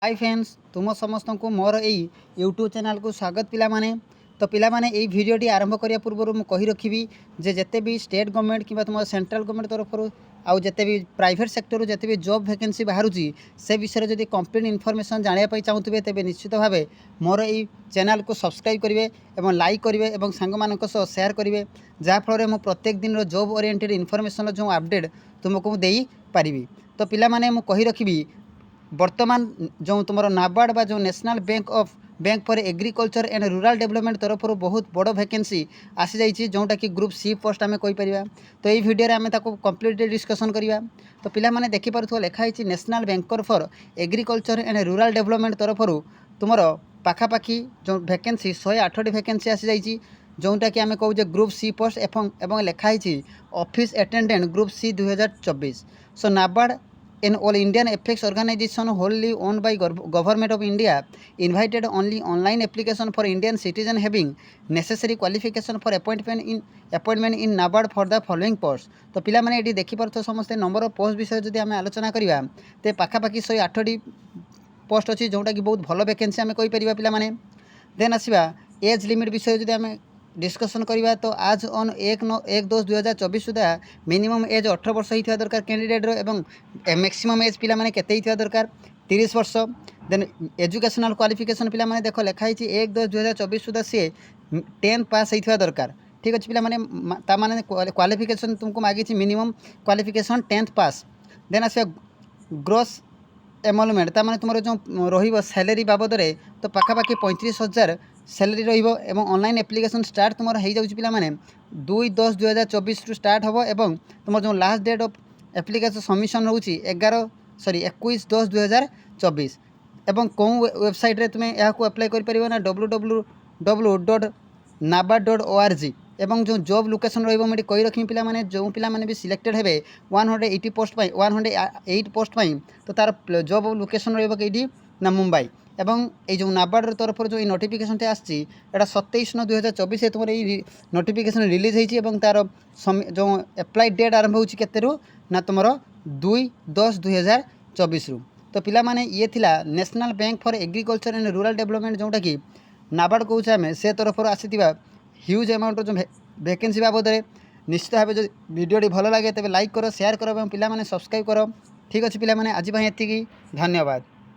Hi friends तुम समस्त को मोर यही यूट्यूब चैनल को स्वागत पिला माने। तो पिला माने यही वीडियोटी आरंभ करिया पूर्व मु कहि रखिबी जे जते भी स्टेट गवर्नमेंट किबा तुम सेंट्रल गवर्नमेंट तरफ आउ जते भी प्राइवेट सेक्टर जते भी जॉब वैकेंसी बाहरुची से विषय जदि कंप्लीट इनफॉरमेशन जानिया पई चाहूतबे तेबे निश्चित भावे मोर यही चैनल को सब्सक्राइब करिवे एवं लाइक करिवे एवं सांग मानक सह शेयर करिवे जा फल मु प्रत्येक दिन रो जॉब ओरिएंटेड इनफॉरमेशन जो अपडेट तुमको देई पारिबी। तो पिला माने मु कहि रखिबी वर्तमान जो तुम नाबार्ड बा जो national bank for agriculture and rural development तरफ बहुत बड़ वैकेंसी आसी जाइए जोटा कि ग्रुप सी पोस्ट आम कहीपर। तो ये वीडियो आम कंप्लीट डिस्कसन करवा। तो पिला माने देखि पारुथो लिखाई national banker for agriculture and rural development तरफ तुम पाखापाखि जो वैकेंसी 108 वैकेंसी आसी जाइए जोटा कि आम कहूँ ग्रुप सी पोस्ट एवं लिखाई office attendant group C 2024। So NABARD an all Indian FX organization wholly owned by government of India invited only online application for Indian citizen having necessary qualification for appointment in NABARD for the following posts। तो पिला माने eighty देखि परथो समस्ते number of post विषय जदि आमे आलोचना करिवा ते पाखापाखि 108 पोस्ट अच्छी जोटा कि बहुत भल वैकेंसी आमे कहि परिबा पिला माने। देन आसीबा एज लिमिट विषय जदि आमे डिस्कसन करवा तो आज ऑन 1/10/2024 सुधा मिनिमम एज 18 वर्ष होता दरकार कैंडिडेट एवं मैक्सिमम एज पिला माने केते होता दरकार 30 वर्ष। देन एजुकेशनल क्वालिफिकेशन पिला माने देख लिखाई 1/10/2024 सुधा सी 10th पास होता दरकार। ठीक अच्छे पिला माने ता माने क्वालिफिकेशन तुमको मागी मिनिमम क्वालिफिकेशन 10th पास। देन आस ग्रोस एमोलमेंट ता माने तुम जो रही सैलरी बाबद तो पाखापाखि 35,000 सैलरी रही। ऑनलाइन एप्लिकेशन स्टार्ट तुम हो जाऊँ पिला माने 2/10/2024 स्टार्ट हम एवं तुम जो last date of application submission रोचे 21/10/2024 एवं कौन वेबसाइट रे तुम्हें यहाँ अप्लाई कर ना www.nabard.org एवं जो जॉब लोकेशन रही कही रखी पिला माने जो पिला माने भी सिलेक्टेड हेबे 180 पोस्ट 108 पोस्ट तो तार जॉब लोकेशन रही ना मुंबई एवं ये जो नाबार्ड तरफ जो नोटिफिकेशन आसी 27/9/2024 तुम ये नोटिफिकेशन रिलीज होती तार जो एप्लाई डेट आरंभ होते ना तुम 2/10/2024 रु। तो पिला माने ये थिला national bank for agriculture and rural development जोटा कि नाबार्ड कहूँ आम से तरफ आसी ह्यूज अमाउंट जो वैकेंसी बाबद निश्चित भाव जो वीडियो भल लगे तेज लाइक करो शेयर करो और पिला माने सब्सक्राइब करो। ठीक अच्छे पिला माने आज एतिकी धन्यवाद।